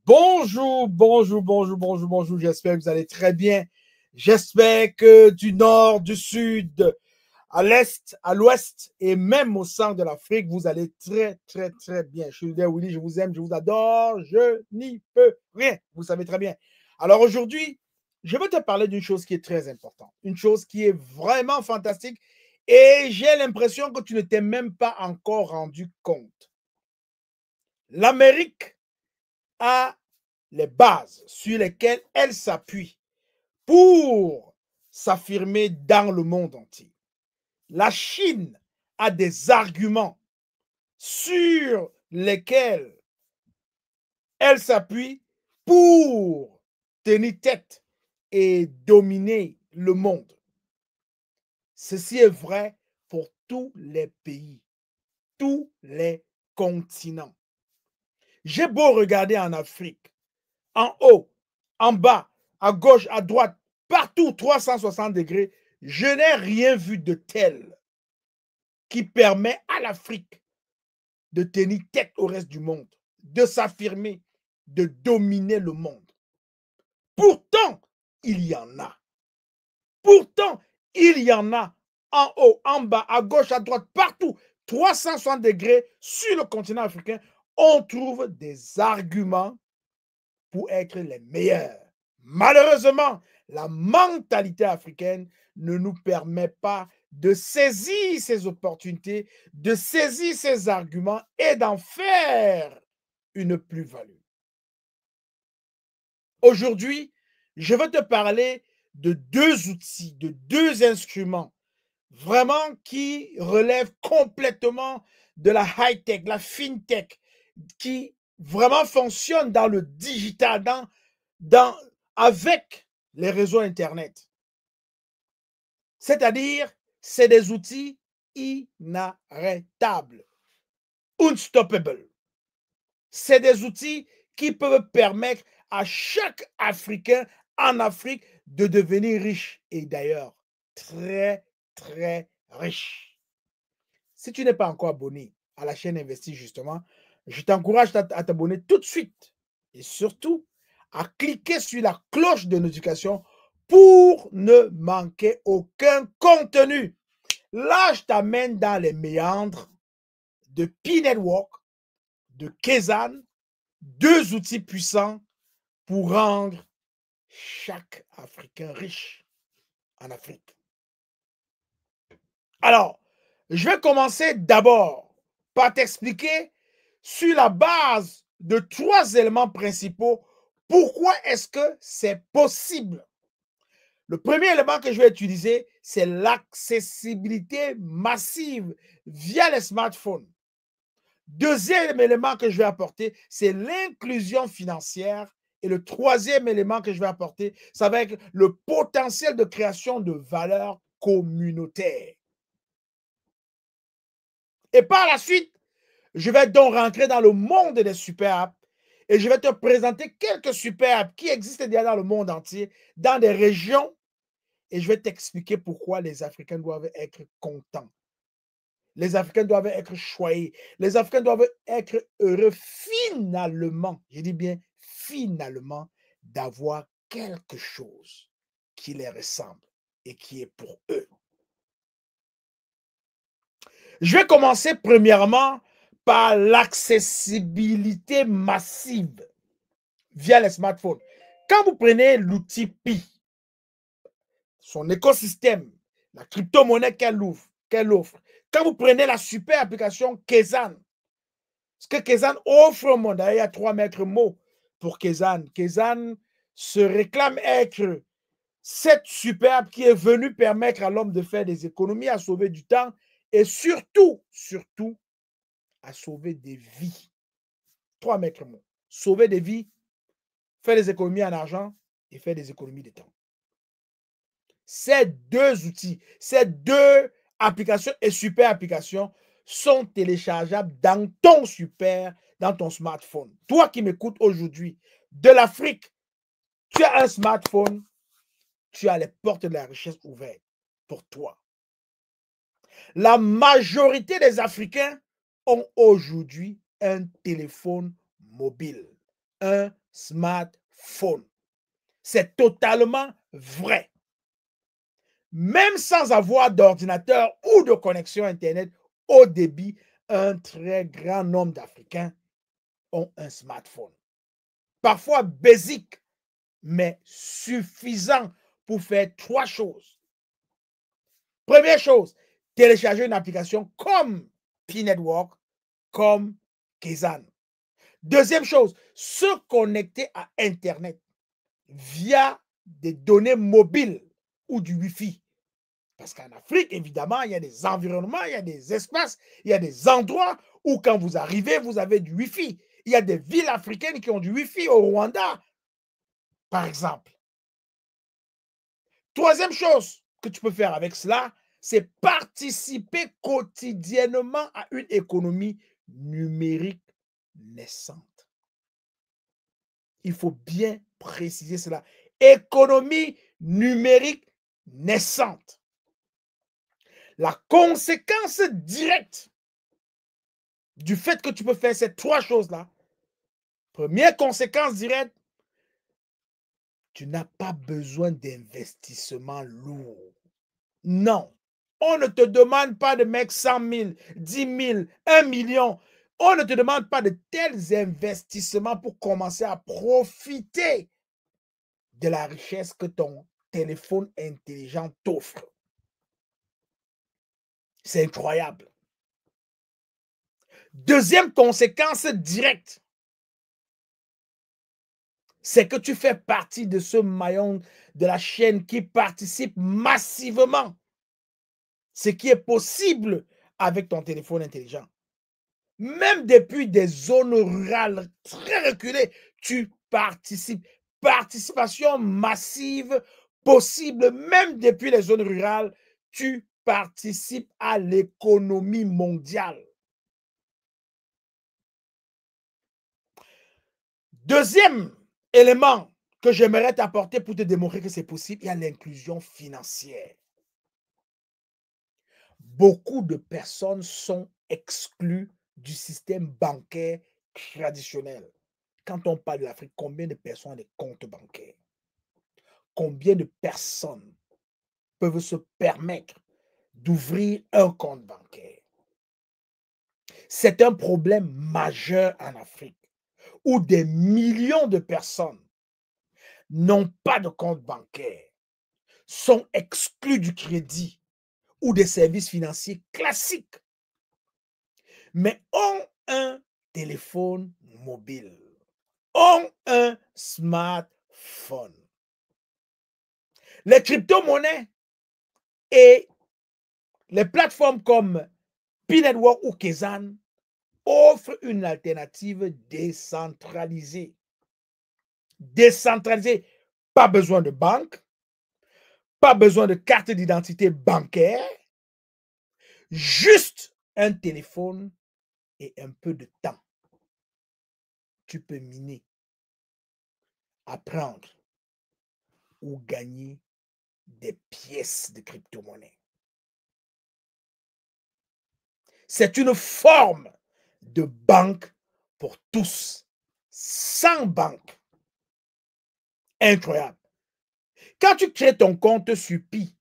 Bonjour, bonjour, bonjour, bonjour, bonjour. J'espère que vous allez très bien. J'espère que du nord, du sud, à l'est, à l'ouest et même au centre de l'Afrique, vous allez très, très, très bien. Je suis Willy, je vous aime, je vous adore, je n'y peux rien. Vous savez très bien. Alors aujourd'hui, je veux te parler d'une chose qui est très importante, une chose qui est vraiment fantastique et j'ai l'impression que tu ne t'es même pas encore rendu compte. L'Amérique a les bases sur lesquelles elle s'appuie pour s'affirmer dans le monde entier. La Chine a des arguments sur lesquels elle s'appuie pour tenir tête et dominer le monde. Ceci est vrai pour tous les pays, tous les continents. J'ai beau regarder en Afrique, en haut, en bas, à gauche, à droite, partout 360 degrés, je n'ai rien vu de tel qui permet à l'Afrique de tenir tête au reste du monde, de s'affirmer, de dominer le monde. Pourtant, il y en a. Pourtant, il y en a en haut, en bas, à gauche, à droite, partout, 360 degrés sur le continent africain, on trouve des arguments pour être les meilleurs. Malheureusement, la mentalité africaine ne nous permet pas de saisir ces opportunités, de saisir ces arguments et d'en faire une plus-value. Aujourd'hui, je vais te parler de deux outils, de deux instruments vraiment qui relèvent complètement de la high-tech, la fintech, qui vraiment fonctionnent dans le digital, avec les réseaux Internet. C'est-à-dire, c'est des outils inarrêtables, unstoppable. C'est des outils qui peuvent permettre à chaque Africain en Afrique de devenir riche et d'ailleurs très, très riche. Si tu n'es pas encore abonné à la chaîne Investir justement, je t'encourage à t'abonner tout de suite et surtout à cliquer sur la cloche de notification pour ne manquer aucun contenu. Là, je t'amène dans les méandres de P-Network, de Kezan, deux outils puissants pour rendre chaque Africain riche en Afrique. Alors, je vais commencer d'abord par t'expliquer sur la base de trois éléments principaux pourquoi est-ce que c'est possible. Le premier élément que je vais utiliser, c'est l'accessibilité massive via les smartphones. Deuxième élément que je vais apporter, c'est l'inclusion financière. Et le troisième élément que je vais apporter, ça va être le potentiel de création de valeur communautaire. Et par la suite, je vais donc rentrer dans le monde des super apps et je vais te présenter quelques super apps qui existent déjà dans le monde entier, dans des régions, et je vais t'expliquer pourquoi les Africains doivent être contents. Les Africains doivent être choyés. Les Africains doivent être heureux finalement, je dis bien finalement, d'avoir quelque chose qui les ressemble et qui est pour eux. Je vais commencer premièrement par l'accessibilité massive via les smartphones. Quand vous prenez l'outil Pi, son écosystème, la crypto-monnaie qu'elle offre, quand vous prenez la super application Kezan, ce que Kezan offre au monde, il y a trois maîtres mots pour Kezan. Kezan se réclame être cette super app qui est venue permettre à l'homme de faire des économies, à sauver du temps et surtout, à sauver des vies. Trois maîtres mots. Sauver des vies, faire des économies en argent et faire des économies de temps. Ces deux outils, ces deux applications et super applications sont téléchargeables dans ton smartphone. Toi qui m'écoutes aujourd'hui de l'Afrique, tu as un smartphone, tu as les portes de la richesse ouvertes pour toi. La majorité des Africains ont aujourd'hui un téléphone mobile, un smartphone. C'est totalement vrai. Même sans avoir d'ordinateur ou de connexion Internet haut débit, un très grand nombre d'Africains ont un smartphone. Parfois basique, mais suffisant pour faire 3 choses. Première chose, télécharger une application comme P-Network, comme Kezan. Deuxième chose, se connecter à Internet via des données mobiles ou du Wi-Fi. Parce qu'en Afrique, évidemment, il y a des environnements, il y a des espaces, il y a des endroits où quand vous arrivez, vous avez du Wi-Fi. Il y a des villes africaines qui ont du Wi-Fi au Rwanda, par exemple. Troisième chose que tu peux faire avec cela, c'est participer quotidiennement à une économie numérique naissante. Il faut bien préciser cela. Économie numérique naissante. La conséquence directe du fait que tu peux faire ces 3 choses-là, première conséquence directe, tu n'as pas besoin d'investissement lourd. Non. On ne te demande pas de mettre 100 000, 10 000, 1 million. On ne te demande pas de tels investissements pour commencer à profiter de la richesse que ton téléphone intelligent t'offre. C'est incroyable. Deuxième conséquence directe, c'est que tu fais partie de ce maillon de la chaîne qui participe massivement. Ce qui est possible avec ton téléphone intelligent. Même depuis des zones rurales très reculées, tu participes. Participation massive possible, même depuis les zones rurales, tu participes à l'économie mondiale. Deuxième élément que j'aimerais t'apporter pour te démontrer que c'est possible, il y a l'inclusion financière. Beaucoup de personnes sont exclues du système bancaire traditionnel. Quand on parle de l'Afrique, combien de personnes ont des comptes bancaires? Combien de personnes peuvent se permettre d'ouvrir un compte bancaire? C'est un problème majeur en Afrique où des millions de personnes n'ont pas de compte bancaire, sont exclus du crédit ou des services financiers classiques, mais ont un téléphone mobile, ont un smartphone. Les crypto-monnaies et les plateformes comme P-Network ou Kezan offrent une alternative décentralisée. Décentralisée, pas besoin de banque, pas besoin de carte d'identité bancaire, juste un téléphone et un peu de temps. Tu peux miner, apprendre ou gagner des pièces de crypto-monnaie. C'est une forme de banque pour tous, sans banque. Incroyable. Quand tu crées ton compte sur Pi,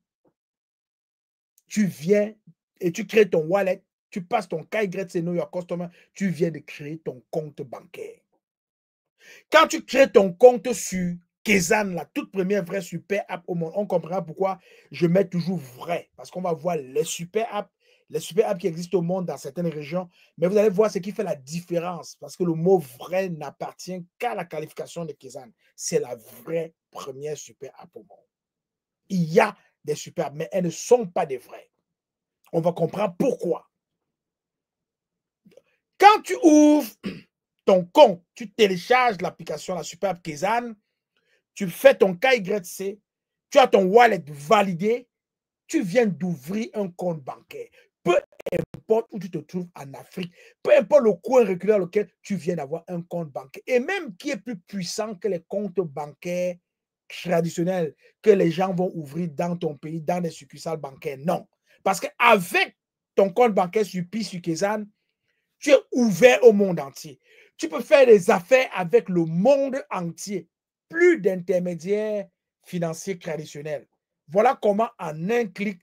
tu viens et tu crées ton wallet, tu passes ton KYC Know Your Customer, tu viens de créer ton compte bancaire. Quand tu crées ton compte sur Kezan, la toute première vraie super app au monde, on comprendra pourquoi je mets toujours vrai, parce qu'on va voir les super apps qui existent au monde dans certaines régions, mais vous allez voir ce qui fait la différence, parce que le mot vrai n'appartient qu'à la qualification de Kezan. C'est la vraie première super app au monde. Il y a des super apps, mais elles ne sont pas des vraies. On va comprendre pourquoi. Quand tu ouvres ton compte, tu télécharges l'application, la super app Kezan, tu fais ton KYC, tu as ton wallet validé, tu viens d'ouvrir un compte bancaire. Peu importe où tu te trouves en Afrique, peu importe le coin reculé dans lequel tu viens d'avoir un compte bancaire, et même qui est plus puissant que les comptes bancaires traditionnels que les gens vont ouvrir dans ton pays, dans des succursales bancaires. Non. Parce qu'avec ton compte bancaire sur Pi, sur Kezan, tu es ouvert au monde entier. Tu peux faire des affaires avec le monde entier. Plus d'intermédiaires financiers traditionnels. Voilà comment, en un clic,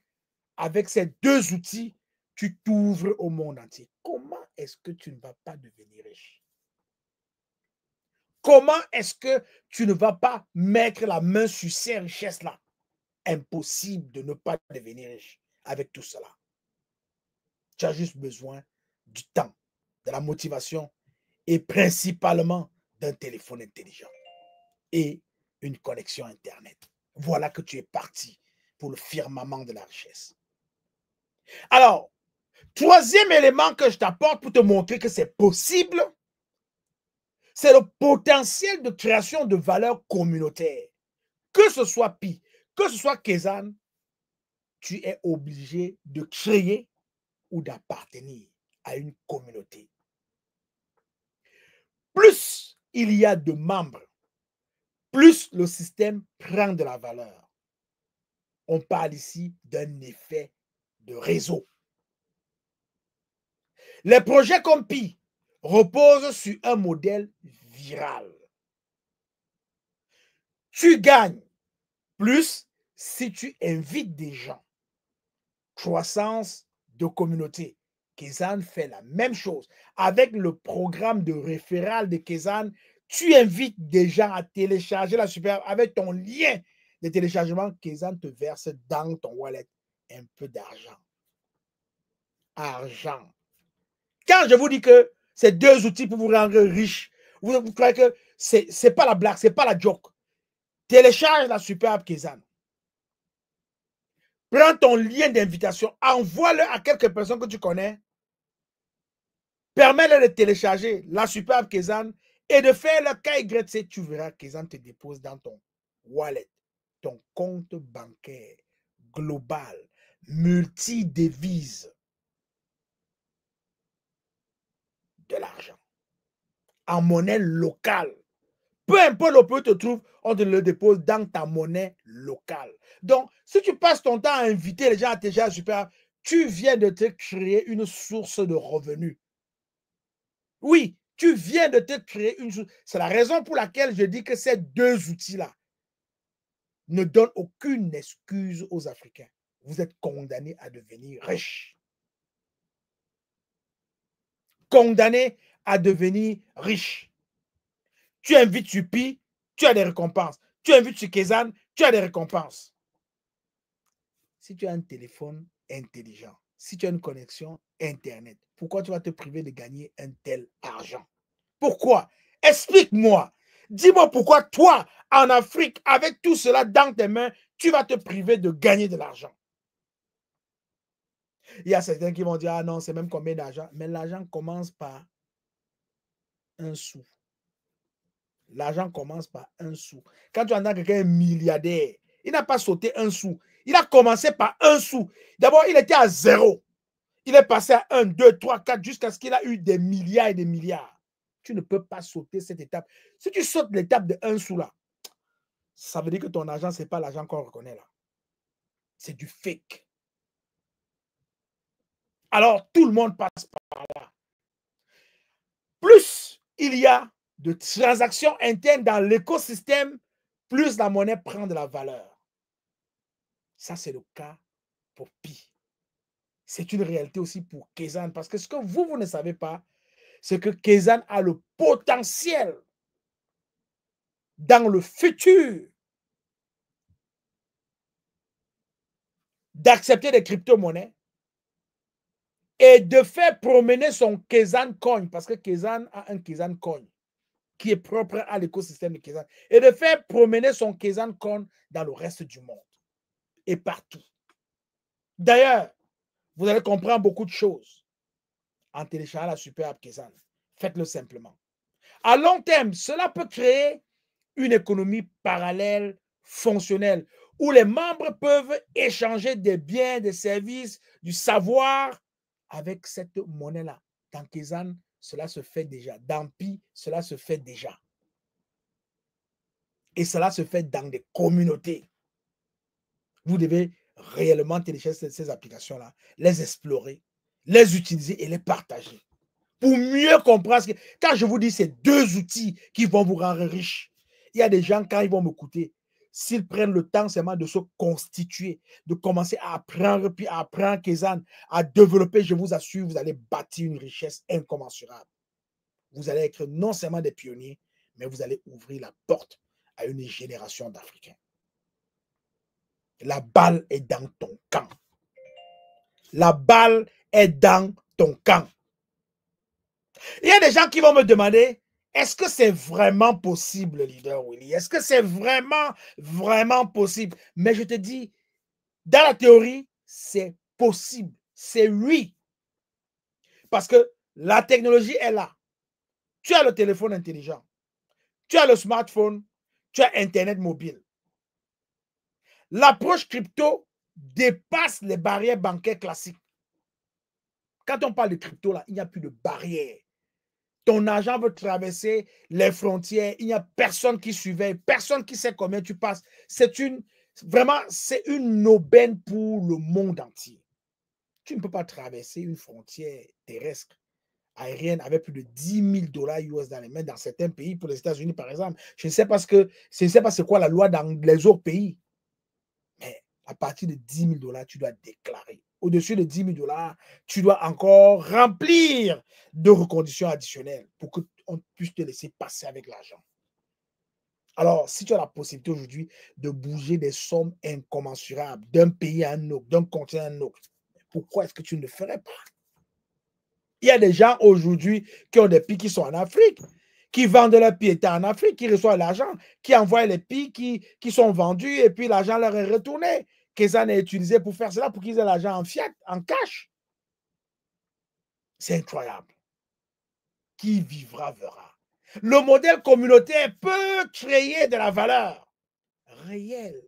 avec ces deux outils, tu t'ouvres au monde entier. Comment est-ce que tu ne vas pas devenir riche? Comment est-ce que tu ne vas pas mettre la main sur ces richesses-là? Impossible de ne pas devenir riche avec tout cela. Tu as juste besoin du temps, de la motivation et principalement d'un téléphone intelligent et une connexion Internet. Voilà que tu es parti pour le firmament de la richesse. Alors, troisième élément que je t'apporte pour te montrer que c'est possible, c'est le potentiel de création de valeur communautaire. Que ce soit Pi, que ce soit Kezan, tu es obligé de créer ou d'appartenir à une communauté. Plus il y a de membres, plus le système prend de la valeur. On parle ici d'un effet de réseau. Les projets comme Pi reposent sur un modèle viral. Tu gagnes plus si tu invites des gens. Croissance de communauté. Kezan fait la même chose. Avec le programme de référal de Kezan, tu invites des gens à télécharger la super avec ton lien de téléchargement. Kezan te verse dans ton wallet un peu d'argent. Argent. Quand je vous dis que ces deux outils pour vous rendre riche, vous croyez que c'est pas la blague, c'est pas la joke. Télécharge la superbe Kezan. Prends ton lien d'invitation, envoie-le à quelques personnes que tu connais. Permets-le de télécharger la superbe Kezan et de faire le KYC. Tu verras Kezan te dépose dans ton wallet, ton compte bancaire global, multi-devise, de l'argent en monnaie locale. Peu importe le pays te trouve, on te le dépose dans ta monnaie locale. Donc, si tu passes ton temps à inviter les gens à télécharger super, tu viens de te créer une source de revenus. Oui, tu viens de te créer une source. C'est la raison pour laquelle je dis que ces deux outils-là ne donnent aucune excuse aux Africains. Vous êtes condamnés à devenir riches. Condamnés à devenir riches. Tu invites sur Pi, tu as des récompenses. Tu invites sur Kezan, tu as des récompenses. Si tu as un téléphone intelligent, si tu as une connexion Internet, pourquoi tu vas te priver de gagner un tel argent? Pourquoi? Explique-moi. Dis-moi pourquoi toi, en Afrique, avec tout cela dans tes mains, tu vas te priver de gagner de l'argent. Il y a certains qui vont dire, ah non, c'est même combien d'argent? Mais l'argent commence par un sou. L'argent commence par un sou. Quand tu entends quelqu'un milliardaire, il n'a pas sauté un sou. Il a commencé par un sou. D'abord, il était à 0. Il est passé à 1, 2, 3, 4, jusqu'à ce qu'il a eu des milliards et des milliards. Tu ne peux pas sauter cette étape. Si tu sautes l'étape de 1 sou là, ça veut dire que ton argent, ce n'est pas l'argent qu'on reconnaît là. C'est du fake. Alors, tout le monde passe par là. Plus il y a de transactions internes dans l'écosystème, plus la monnaie prend de la valeur. Ça, c'est le cas pour Pi. C'est une réalité aussi pour Kezan. Parce que ce que vous ne savez pas, c'est que Kezan a le potentiel dans le futur d'accepter des crypto-monnaies et de faire promener son Kezan Coin, parce que Kezan a un Kezan Coin qui est propre à l'écosystème de Kezan, et de faire promener son Kezan Coin dans le reste du monde et partout. D'ailleurs, vous allez comprendre beaucoup de choses en téléchargeant la superbe Kezan. Faites-le simplement. À long terme, cela peut créer une économie parallèle fonctionnelle où les membres peuvent échanger des biens, des services, du savoir avec cette monnaie-là. Dans Kezan, cela se fait déjà. Dans Pi, cela se fait déjà. Et cela se fait dans des communautés. Vous devez réellement télécharger ces applications-là, les explorer, les utiliser et les partager. pour mieux comprendre. Quand je vous dis ces deux outils qui vont vous rendre riche, il y a des gens, quand ils vont m'écouter, s'ils prennent le temps seulement de se constituer, de commencer à apprendre, puis à apprendre Kezan, à développer, je vous assure, vous allez bâtir une richesse incommensurable. Vous allez être non seulement des pionniers, mais vous allez ouvrir la porte à une génération d'Africains. La balle est dans ton camp. La balle est dans ton camp. Il y a des gens qui vont me demander, est-ce que c'est vraiment possible, leader Willy? Est-ce que c'est vraiment possible? Mais je te dis, dans la théorie, c'est possible. C'est oui. Parce que la technologie est là. Tu as le téléphone intelligent. Tu as le smartphone. Tu as Internet mobile. L'approche crypto dépasse les barrières bancaires classiques. Quand on parle de crypto, là, il n'y a plus de barrières. Ton argent veut traverser les frontières. Il n'y a personne qui surveille, personne qui sait combien tu passes. C'est une aubaine pour le monde entier. Tu ne peux pas traverser une frontière terrestre, aérienne, avec plus de 10 000 $ US dans les mains dans certains pays, pour les États-Unis par exemple. Je ne sais pas c'est quoi la loi dans les autres pays. Mais à partir de 10 000 $, tu dois déclarer. Au-dessus de 10 000 $, tu dois encore remplir de reconditions additionnelles pour qu'on puisse te laisser passer avec l'argent. Alors, si tu as la possibilité aujourd'hui de bouger des sommes incommensurables d'un pays à un autre, d'un continent à un autre, pourquoi est-ce que tu ne le ferais pas? Il y a des gens aujourd'hui qui ont des pieds qui sont en Afrique, qui vendent leurs pieds en Afrique, qui reçoivent l'argent, qui envoient les pieds qui sont vendus et puis l'argent leur est retourné. Kezan est utilisé pour faire cela, pour qu'ils aient l'argent en fiat, en cash. C'est incroyable. Qui vivra verra. Le modèle communautaire peut créer de la valeur réelle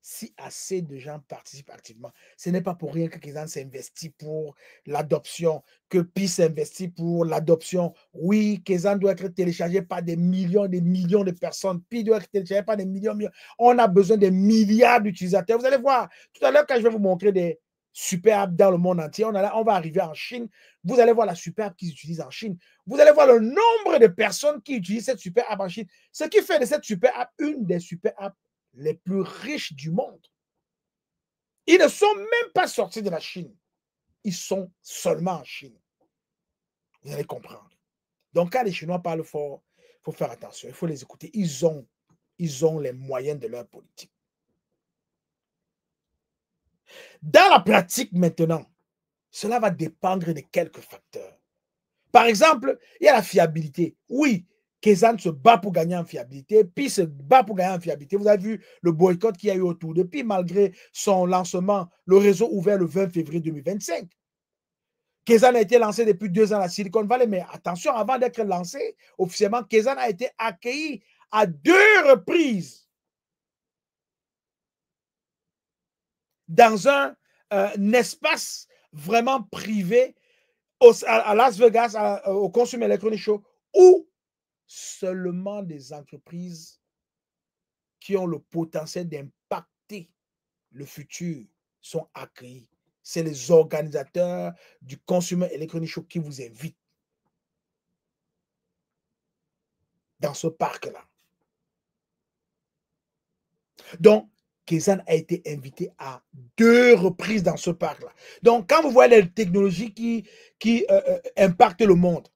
si assez de gens participent activement. Ce n'est pas pour rien que Kezan s'investit pour l'adoption, que PI s'investit pour l'adoption. Oui, Kezan doit être téléchargé par des millions de personnes. PI doit être téléchargé par des millions. On a besoin de milliards d'utilisateurs. Vous allez voir, tout à l'heure, quand je vais vous montrer des super apps dans le monde entier, on va arriver en Chine. Vous allez voir la super app qu'ils utilisent en Chine. Vous allez voir le nombre de personnes qui utilisent cette super app en Chine. Ce qui fait de cette super app une des super apps les plus riches du monde. Ils ne sont même pas sortis de la Chine. Ils sont seulement en Chine. Vous allez comprendre. Donc, quand les Chinois parlent fort, il faut faire attention. Il faut les écouter. Ils ont les moyens de leur politique. Dans la pratique maintenant, cela va dépendre de quelques facteurs. Par exemple, il y a la fiabilité. Oui, Kezan se bat pour gagner en fiabilité, puis se bat pour gagner en fiabilité. Vous avez vu le boycott qu'il y a eu autour. Depuis, malgré son lancement, le réseau ouvert le 20 février 2025. Kezan a été lancé depuis 2 ans à Silicon Valley, mais attention, avant d'être lancé, officiellement, Kezan a été accueilli à 2 reprises dans un espace vraiment privé à Las Vegas, au Consumer Electronics Show, où seulement des entreprises qui ont le potentiel d'impacter le futur sont accueillies. C'est les organisateurs du Consumer Electronics Show qui vous invitent dans ce parc-là. Donc, Kezan a été invité à 2 reprises dans ce parc-là. Donc, quand vous voyez les technologies qui impactent le monde,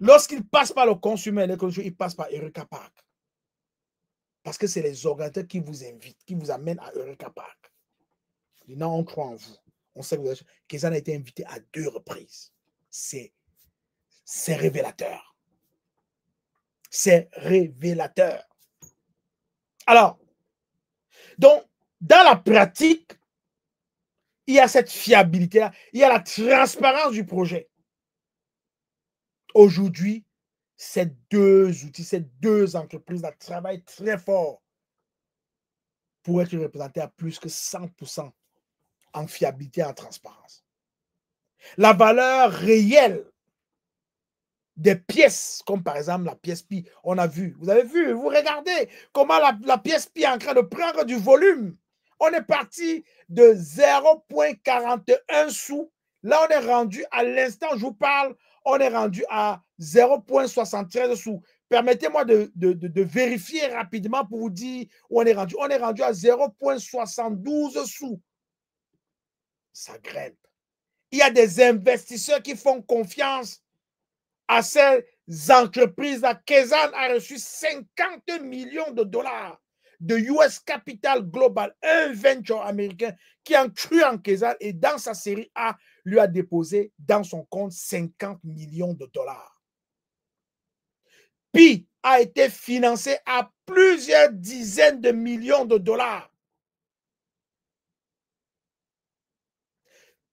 lorsqu'il passe par le Consumer Electronics Show, il passe par Eureka Park. Parce que c'est les organisateurs qui vous invitent, qui vous amènent à Eureka Park. Non, on croit en vous. On sait que Kezan a été invité à 2 reprises. C'est révélateur. C'est révélateur. Alors, donc, dans la pratique, il y a cette fiabilité-là, il y a la transparence du projet. Aujourd'hui, ces 2 outils, ces 2 entreprises-là travaillent très fort pour être représentés à plus que 100% en fiabilité et en transparence. La valeur réelle des pièces, comme par exemple la pièce Pi, on a vu, vous avez vu, vous regardez comment la pièce Pi est en train de prendre du volume. On est parti de 0,41 sous Là, on est rendu, à l'instant où je vous parle, on est rendu à 0,73 sous. Permettez-moi de vérifier rapidement pour vous dire où on est rendu. On est rendu à 0,72 sous. Ça grimpe. Il y a des investisseurs qui font confiance à ces entreprises-là. Kezan a reçu 50 millions de dollars de US Capital Global, un venture américain qui a cru en Kezan et dans sa série A, lui a déposé dans son compte 50 millions de dollars. Pi a été financé à plusieurs dizaines de millions de dollars.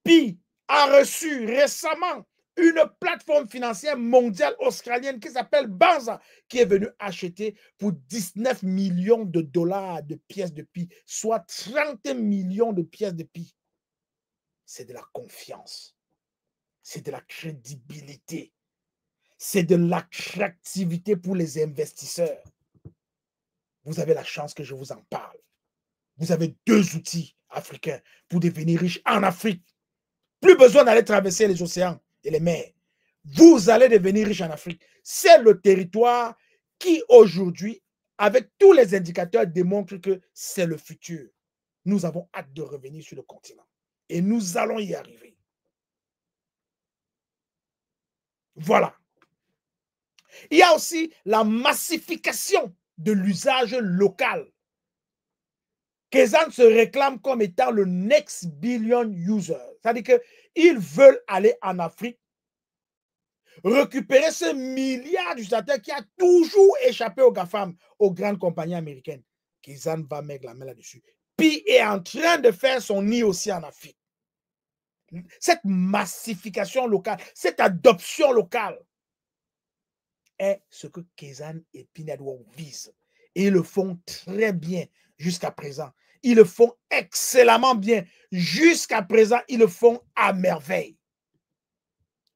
Pi a reçu récemment une plateforme financière mondiale australienne qui s'appelle Banza, qui est venue acheter pour 19 millions de dollars de pièces de Pi, soit 30 millions de pièces de Pi. C'est de la confiance, c'est de la crédibilité, c'est de l'attractivité pour les investisseurs. Vous avez la chance que je vous en parle. Vous avez 2 outils africains pour devenir riche en Afrique. Plus besoin d'aller traverser les océans et les mers. Vous allez devenir riche en Afrique. C'est le territoire qui aujourd'hui, avec tous les indicateurs, démontre que c'est le futur. Nous avons hâte de revenir sur le continent. Et nous allons y arriver. Voilà. Il y a aussi la massification de l'usage local. Kezan se réclame comme étant le next billion user. C'est-à-dire qu'ils veulent aller en Afrique, récupérer ce milliard d'utilisateurs qui a toujours échappé aux GAFAM, aux grandes compagnies américaines. Kezan va mettre la main là-dessus. Puis est en train de faire son nid aussi en Afrique. Cette massification locale, cette adoption locale est ce que Kezan et Pi Network visent. Et ils le font très bien jusqu'à présent. Ils le font excellemment bien. Jusqu'à présent, ils le font à merveille.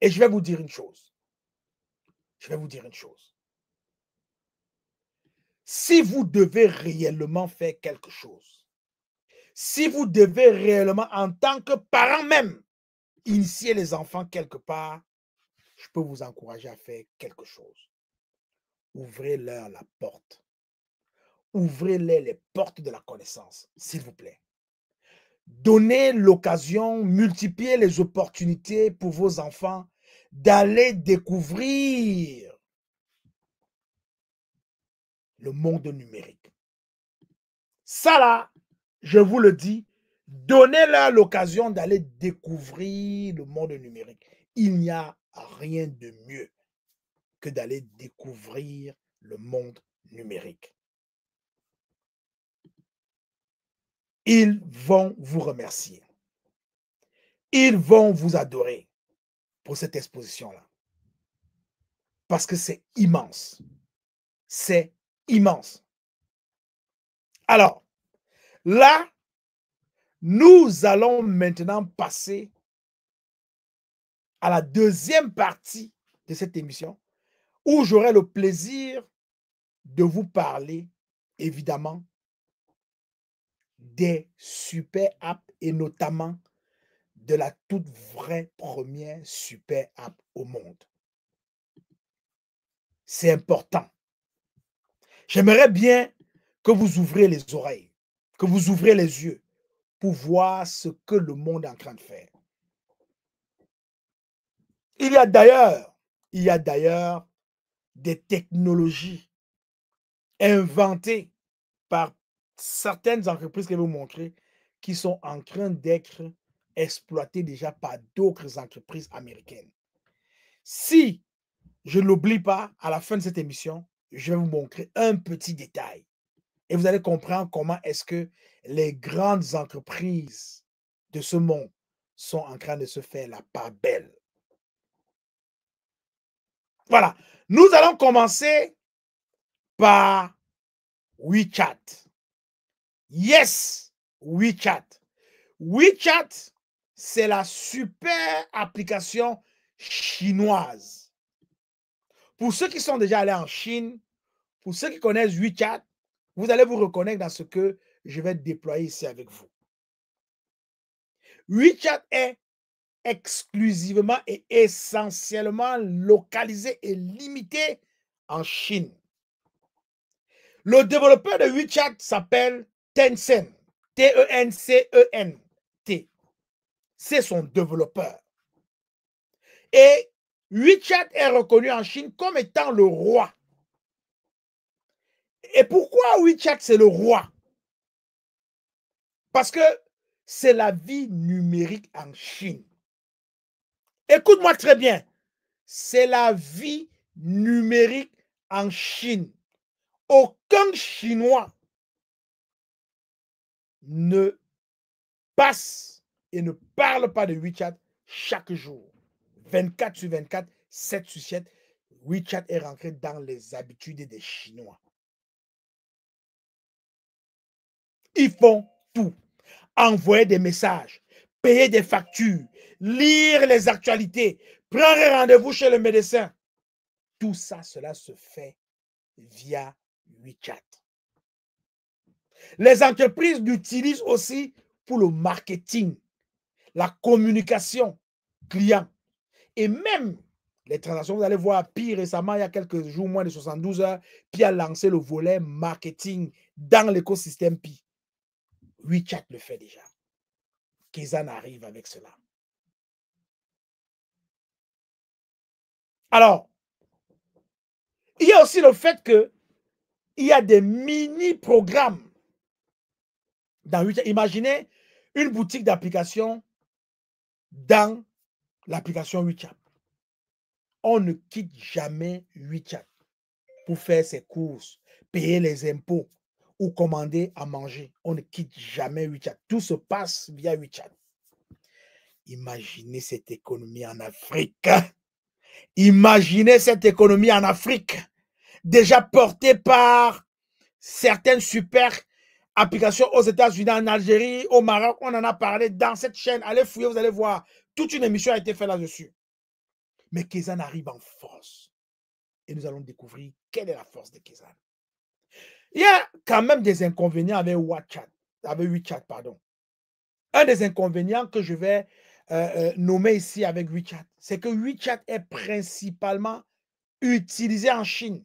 Et je vais vous dire une chose. Je vais vous dire une chose. Si vous devez réellement faire quelque chose, si vous devez réellement, en tant que parent même, initier les enfants quelque part, je peux vous encourager à faire quelque chose. Ouvrez-leur la porte. Ouvrez-les les portes de la connaissance, s'il vous plaît. Donnez l'occasion, multipliez les opportunités pour vos enfants d'aller découvrir le monde numérique. Ça là, je vous le dis, donnez-leur l'occasion d'aller découvrir le monde numérique. Il n'y a rien de mieux que d'aller découvrir le monde numérique. Ils vont vous remercier. Ils vont vous adorer pour cette exposition-là. Parce que c'est immense. C'est immense. Alors, là, nous allons maintenant passer à la deuxième partie de cette émission où j'aurai le plaisir de vous parler, évidemment, des super apps et notamment de la toute vraie première super app au monde. C'est important. J'aimerais bien que vous ouvrez les oreilles, que vous ouvrez les yeux pour voir ce que le monde est en train de faire. Il y a d'ailleurs des technologies inventées par certaines entreprises que je vais vous montrer qui sont en train d'être exploitées déjà par d'autres entreprises américaines. Si je ne l'oublie pas, à la fin de cette émission, je vais vous montrer un petit détail. Et vous allez comprendre comment est-ce que les grandes entreprises de ce monde sont en train de se faire la part belle. Voilà. Nous allons commencer par WeChat. Yes, WeChat. WeChat, c'est la super application chinoise. Pour ceux qui sont déjà allés en Chine, pour ceux qui connaissent WeChat, vous allez vous reconnaître dans ce que je vais déployer ici avec vous. WeChat est exclusivement et essentiellement localisé et limité en Chine. Le développeur de WeChat s'appelle Tencent. Tencent. C'est son développeur. Et WeChat est reconnu en Chine comme étant le roi. Et pourquoi WeChat c'est le roi? Parce que c'est la vie numérique en Chine. Écoute-moi très bien. C'est la vie numérique en Chine. Aucun Chinois ne passe et ne parle pas de WeChat chaque jour. 24 sur 24, 7 sur 7, WeChat est rentré dans les habitudes des Chinois. Ils font tout. Envoyer des messages, payer des factures, lire les actualités, prendre rendez-vous chez le médecin. Tout ça, cela se fait via WeChat. Les entreprises l'utilisent aussi pour le marketing, la communication client et même les transactions. Vous allez voir, Pi récemment, il y a quelques jours, moins de 72 heures, Pi a lancé le volet marketing dans l'écosystème Pi. WeChat le fait déjà. Kizan arrive avec cela. Alors, il y a aussi le fait que il y a des mini-programmes dans WeChat. Imaginez une boutique d'application dans l'application WeChat. On ne quitte jamais WeChat pour faire ses courses, payer les impôts ou commander à manger. On ne quitte jamais WeChat. Tout se passe via WeChat. Imaginez cette économie en Afrique. Imaginez cette économie en Afrique, déjà portée par certaines super applications aux États-Unis, en Algérie, au Maroc. On en a parlé dans cette chaîne. Allez fouiller, vous allez voir. Toute une émission a été faite là-dessus. Mais Kizan arrive en force. Et nous allons découvrir quelle est la force de Kizan. Il y a quand même des inconvénients avec WeChat, pardon. Un des inconvénients que je vais nommer ici avec WeChat, c'est que WeChat est principalement utilisé en Chine,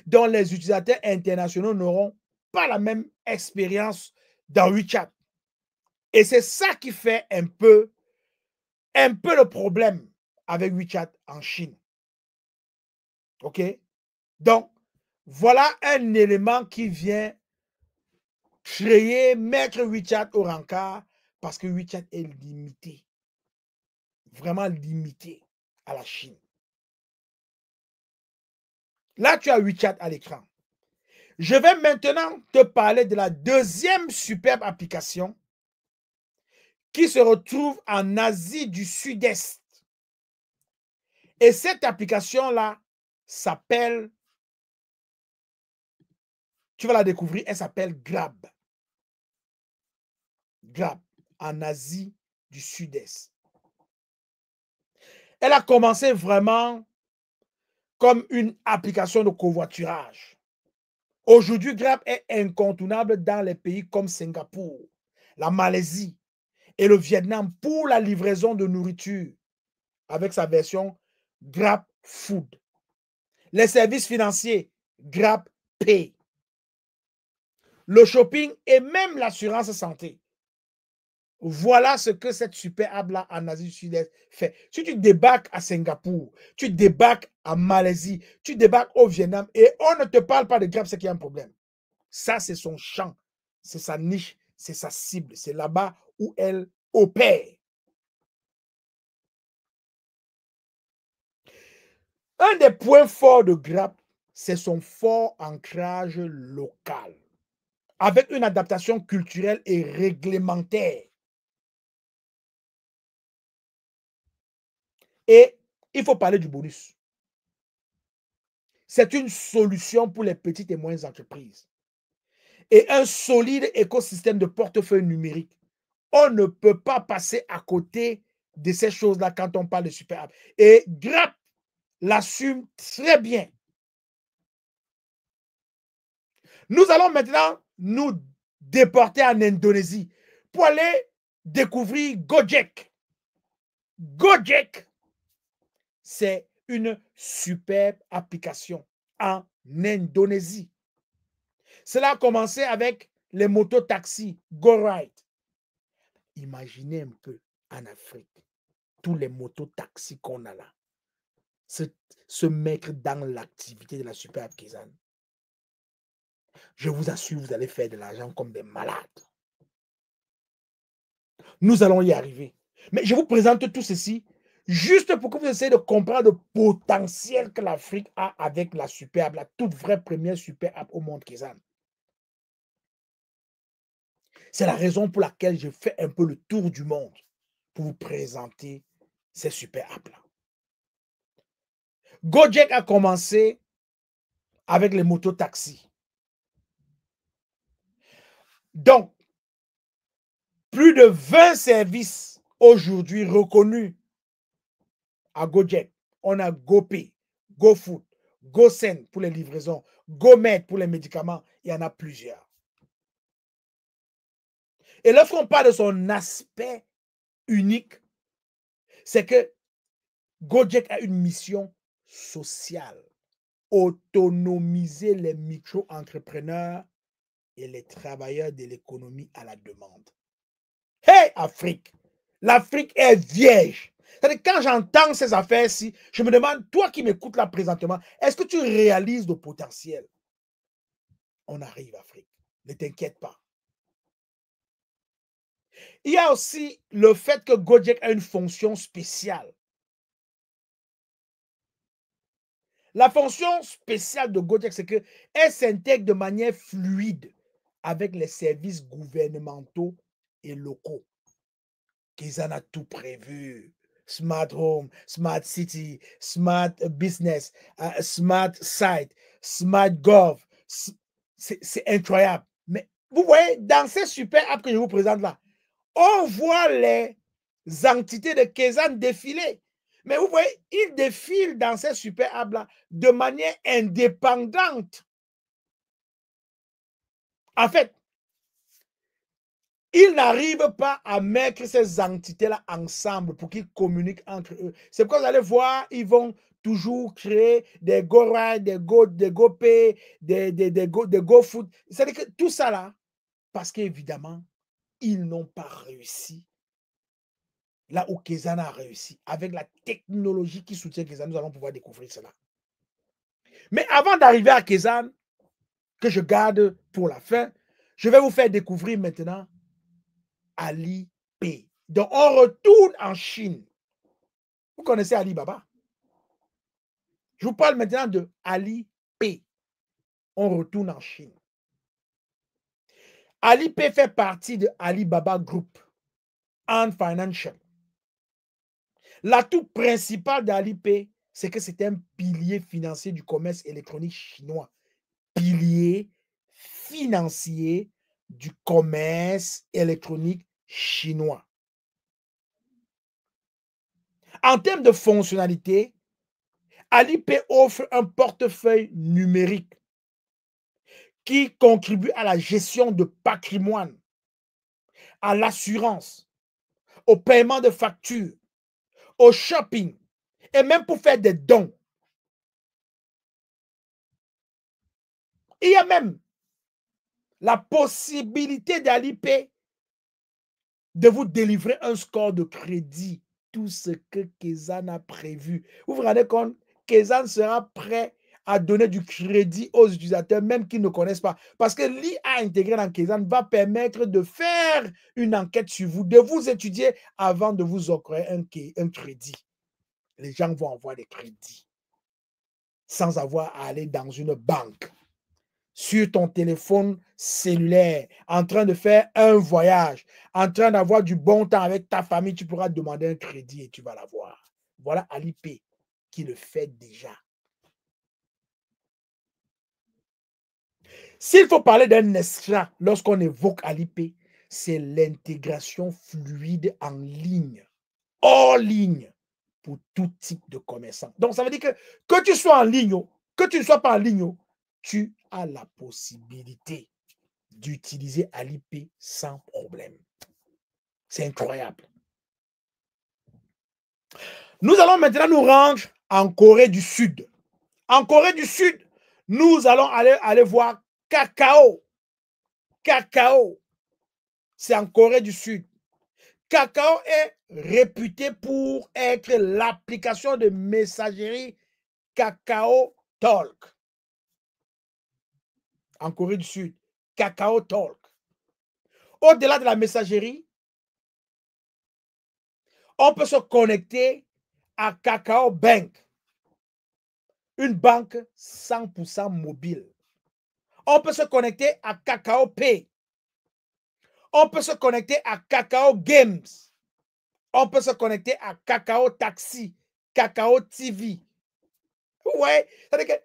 dont les utilisateurs internationaux n'auront pas la même expérience dans WeChat. Et c'est ça qui fait un peu le problème avec WeChat en Chine. OK? Donc, voilà un élément qui vient mettre WeChat au rencard parce que WeChat est limité. Vraiment limité à la Chine. Là, tu as WeChat à l'écran. Je vais maintenant te parler de la deuxième superbe application qui se retrouve en Asie du Sud-Est. Et cette application-là s'appelle, tu vas la découvrir, elle s'appelle Grab. Grab, en Asie du Sud-Est. Elle a commencé vraiment comme une application de covoiturage. Aujourd'hui, Grab est incontournable dans les pays comme Singapour, la Malaisie et le Vietnam pour la livraison de nourriture avec sa version Grab Food. Les services financiers, Grab Pay. Le shopping et même l'assurance santé. Voilà ce que cette super app-là en Asie du Sud-Est fait. Si tu débarques à Singapour, tu débarques en Malaisie, tu débarques au Vietnam et on ne te parle pas de Grab, c'est qu'il y a un problème. Ça, c'est son champ, c'est sa niche, c'est sa cible. C'est là-bas où elle opère. Un des points forts de Grab, c'est son fort ancrage local, avec une adaptation culturelle et réglementaire. Et il faut parler du bonus. C'est une solution pour les petites et moyennes entreprises. Et un solide écosystème de portefeuille numérique. On ne peut pas passer à côté de ces choses-là quand on parle de super app. Et Grab l'assume très bien. Nous allons maintenant nous déporter en Indonésie pour aller découvrir Gojek. Gojek, c'est une superbe application en Indonésie. Cela a commencé avec les mototaxis, GoRide. Imaginez un peu en Afrique, tous les mototaxis qu'on a là, se mettre dans l'activité de la superbe Kézanne. Je vous assure, vous allez faire de l'argent comme des malades. Nous allons y arriver. Mais je vous présente tout ceci juste pour que vous essayez de comprendre le potentiel que l'Afrique a avec la superbe, la toute vraie première superbe au monde Kézanne. C'est la raison pour laquelle je fais un peu le tour du monde pour vous présenter ces super apps-là. Gojek a commencé avec les mototaxis. Donc, plus de 20 services aujourd'hui reconnus à Gojek. On a GoPay, GoFood, GoSend pour les livraisons, GoMed pour les médicaments. Il y en a plusieurs. Et lorsqu'on parle de son aspect unique, c'est que Gojek a une mission sociale. Autonomiser les micro-entrepreneurs et les travailleurs de l'économie à la demande. Hey, Afrique! L'Afrique est vierge. C'est-à-dire, quand j'entends ces affaires-ci, je me demande, toi qui m'écoutes là présentement, est-ce que tu réalises le potentiel? On arrive, Afrique. Ne t'inquiète pas. Il y a aussi le fait que Gojek a une fonction spéciale. La fonction spéciale de Gojek, c'est qu'elle s'intègre de manière fluide avec les services gouvernementaux et locaux. Qu'ils en a tout prévu. Smart Home, Smart City, Smart Business, Smart Site, Smart Gov. C'est incroyable. Mais vous voyez, dans ces super apps que je vous présente là, on voit les entités de Kézanne défiler. Mais vous voyez, ils défilent dans ces super apps là de manière indépendante. En fait, ils n'arrivent pas à mettre ces entités-là ensemble pour qu'ils communiquent entre eux. C'est pourquoi vous allez voir, ils vont toujours créer des GoRide, des GoPay, des GoFood. C'est-à-dire que tout ça là, parce qu'évidemment, ils n'ont pas réussi là où Kézanne a réussi. Avec la technologie qui soutient Kézanne, nous allons pouvoir découvrir cela. Mais avant d'arriver à Kézanne, que je garde pour la fin, je vais vous faire découvrir maintenant Alipay. Donc, on retourne en Chine. Vous connaissez Alibaba? Je vous parle maintenant de Alipay. On retourne en Chine. Alipay fait partie de Alibaba Group, Ant Financial. L'atout principal d'Alipay, c'est que c'est un pilier financier du commerce électronique chinois. Pilier financier du commerce électronique chinois. En termes de fonctionnalité, Alipay offre un portefeuille numérique qui contribue à la gestion de patrimoine, à l'assurance, au paiement de factures, au shopping et même pour faire des dons. Il y a même la possibilité d'Alipay de vous délivrer un score de crédit. Tout ce que Kézanne a prévu. Vous vous rendez compte? Kézanne sera prêt à donner du crédit aux utilisateurs, même qu'ils ne connaissent pas. Parce que l'IA intégrée dans Kézanne va permettre de faire une enquête sur vous, de vous étudier avant de vous octroyer un crédit. Les gens vont avoir des crédits sans avoir à aller dans une banque. Sur ton téléphone cellulaire, en train de faire un voyage, en train d'avoir du bon temps avec ta famille, tu pourras demander un crédit et tu vas l'avoir. Voilà Alipay qui le fait déjà. S'il faut parler d'un extra lorsqu'on évoque Alipay, c'est l'intégration fluide en ligne, hors ligne, pour tout type de commerçant. Donc, ça veut dire que tu sois en ligne, que tu ne sois pas en ligne, tu as la possibilité d'utiliser Alipay sans problème. C'est incroyable. Nous allons maintenant nous rendre en Corée du Sud. En Corée du Sud, nous allons aller voir Kakao. Kakao, c'est en Corée du Sud. Kakao est réputé pour être l'application de messagerie Kakao Talk. En Corée du Sud, Kakao Talk. Au-delà de la messagerie, on peut se connecter à Kakao Bank, une banque 100% mobile. On peut se connecter à Kakao Pay. On peut se connecter à Kakao Games. On peut se connecter à Kakao Taxi, Kakao TV. Ouais, c'est-à-dire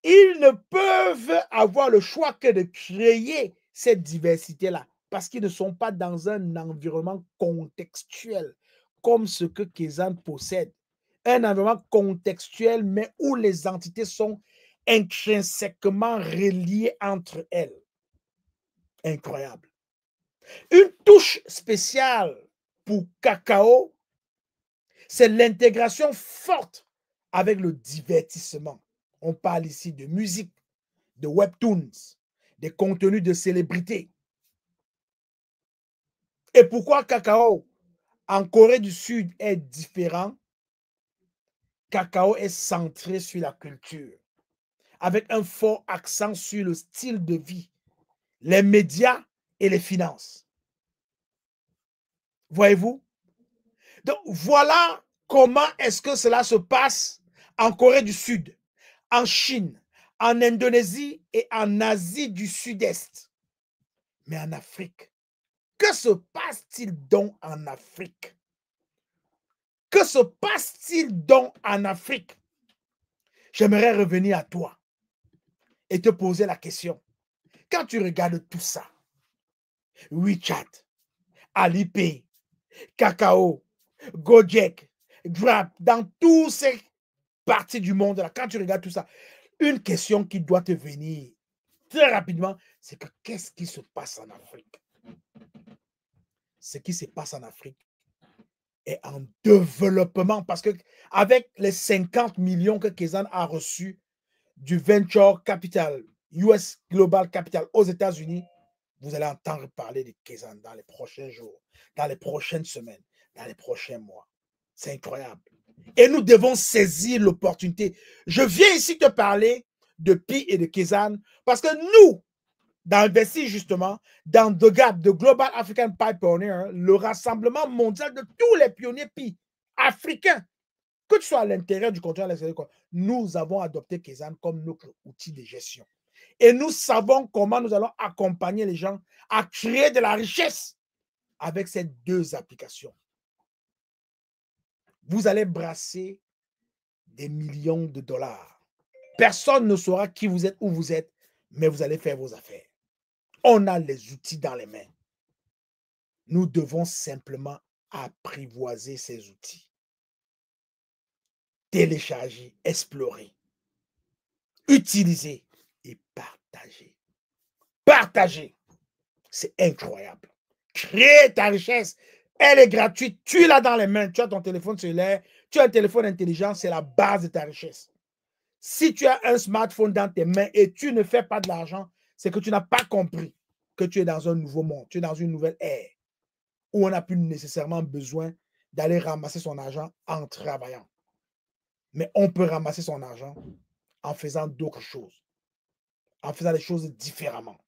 qu'ils ne peuvent avoir le choix que de créer cette diversité-là parce qu'ils ne sont pas dans un environnement contextuel comme ce que Kezan possède. Un environnement contextuel, mais où les entités sont intrinsèquement reliées entre elles. Incroyable. Une touche spéciale pour Kakao, c'est l'intégration forte avec le divertissement. On parle ici de musique, de webtoons, des contenus de célébrités. Et pourquoi Kakao en Corée du Sud est différent? Kakao est centré sur la culture, avec un fort accent sur le style de vie, les médias et les finances. Voyez-vous? Donc, voilà comment est-ce que cela se passe en Corée du Sud, en Chine, en Indonésie et en Asie du Sud-Est. Mais en Afrique, que se passe-t-il donc en Afrique? Que se passe-t-il donc en Afrique? J'aimerais revenir à toi et te poser la question. Quand tu regardes tout ça, WeChat, Alipay, Kakao, Gojek, Grab, dans toutes ces parties du monde, là, quand tu regardes tout ça, une question qui doit te venir très rapidement, c'est que qu'est-ce qui se passe en Afrique? Ce qui se passe en Afrique est en développement parce que avec les 50 millions que Kezan a reçus du Venture Capital, US Global Capital aux États-Unis, vous allez entendre parler de Kezan dans les prochains jours, dans les prochaines semaines, dans les prochains mois. C'est incroyable. Et nous devons saisir l'opportunité. Je viens ici te parler de Pi et de Kezan parce que nous, d'investir justement dans The Gap, The Global African Pi Pioneer, le rassemblement mondial de tous les pionniers Pi africains, que tu sois à l'intérieur du continent, à l'extérieur, nous avons adopté Kezan comme notre outil de gestion. Et nous savons comment nous allons accompagner les gens à créer de la richesse avec ces deux applications. Vous allez brasser des millions de dollars. Personne ne saura qui vous êtes, où vous êtes, mais vous allez faire vos affaires. On a les outils dans les mains. Nous devons simplement apprivoiser ces outils. Télécharger, explorer, utiliser et partager. Partager, c'est incroyable. Créer ta richesse, elle est gratuite. Tu l'as dans les mains. Tu as ton téléphone cellulaire, tu as un téléphone intelligent, c'est la base de ta richesse. Si tu as un smartphone dans tes mains et tu ne fais pas de l'argent, c'est que tu n'as pas compris que tu es dans un nouveau monde, tu es dans une nouvelle ère où on n'a plus nécessairement besoin d'aller ramasser son argent en travaillant. Mais on peut ramasser son argent en faisant d'autres choses, en faisant les choses différemment.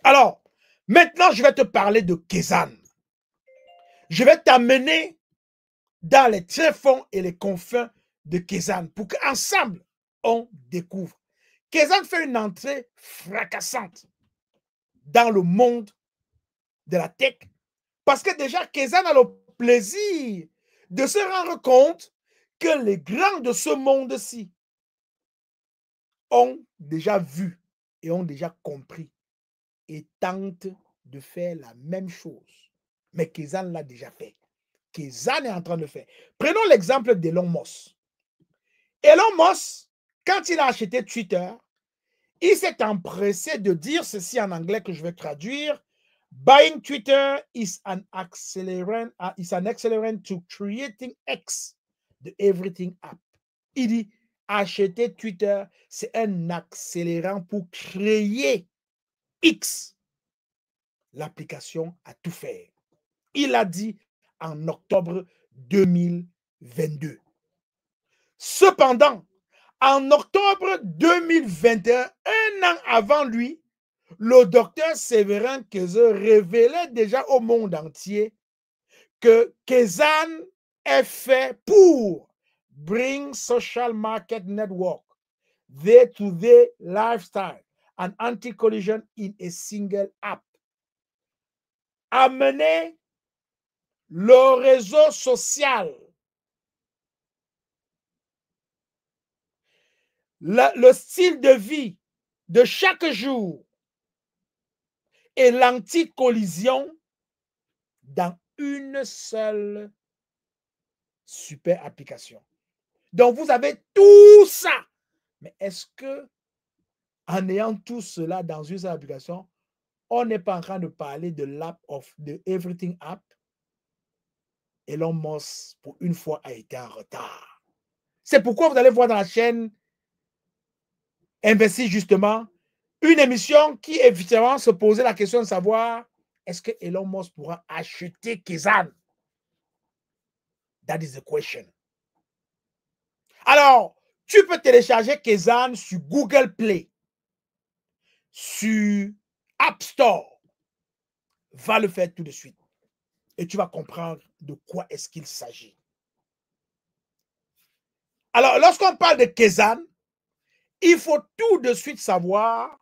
Alors, maintenant, je vais te parler de Kezan. Je vais t'amener dans les tréfonds et les confins de Kezan pour qu'ensemble, on découvre. Kezan fait une entrée fracassante dans le monde de la tech parce que déjà, Kezan a le plaisir de se rendre compte que les grands de ce monde-ci ont déjà vu et ont déjà compris et tentent de faire la même chose. Mais Kezan l'a déjà fait. Kezan est en train de faire. Prenons l'exemple d'Elon Musk. Elon Musk, quand il a acheté Twitter, il s'est empressé de dire ceci en anglais que je vais traduire. Buying Twitter is an accelerant to creating X. de Everything App. Il dit, acheter Twitter, c'est un accélérant pour créer X, l'application à tout faire. Il a dit en octobre 2022. Cependant, en octobre 2021, un an avant lui, le docteur Séverin Keze révélait déjà au monde entier que Kezan est fait pour bring social market network, day-to-day lifestyle and anti-collision in a single app. Amener le réseau social, le style de vie de chaque jour et l'anti-collision dans une seule super application. Donc, vous avez tout ça. Mais est-ce que, en ayant tout cela dans une seule application, on n'est pas en train de parler de l'app de Everything App? Elon Musk, pour une fois, a été en retard. C'est pourquoi vous allez voir dans la chaîne Investir justement une émission qui, évidemment, se posait la question de savoir est-ce que Elon Musk pourra acheter Kezan? That is the question. Alors, tu peux télécharger Kezan sur Google Play, sur App Store. Va le faire tout de suite. Et tu vas comprendre de quoi est-ce qu'il s'agit. Alors, lorsqu'on parle de Kezan, il faut tout de suite savoir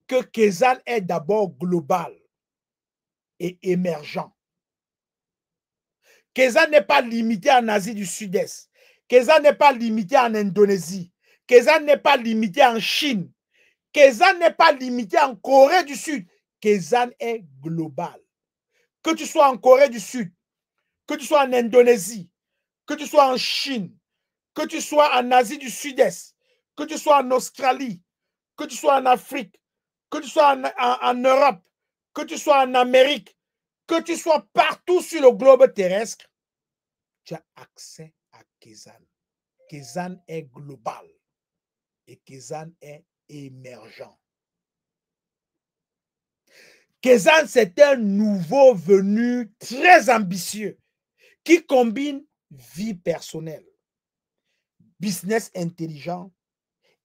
que Kezan est d'abord global et émergent. Kezan n'est pas limité en Asie du Sud-Est. Kezan n'est pas limité en Indonésie. Kezan n'est pas limité en Chine. Kezan n'est pas limité en Corée du Sud. Kezan est global. Que tu sois en Corée du Sud, que tu sois en Indonésie, que tu sois en Chine, que tu sois en Asie du Sud-Est, que tu sois en Australie, que tu sois en Afrique, que tu sois en Europe, que tu sois en Amérique, que tu sois partout sur le globe terrestre, tu as accès à Kezan. Kezan est global et Kezan est émergent. Kezan, c'est un nouveau venu très ambitieux qui combine vie personnelle, business intelligent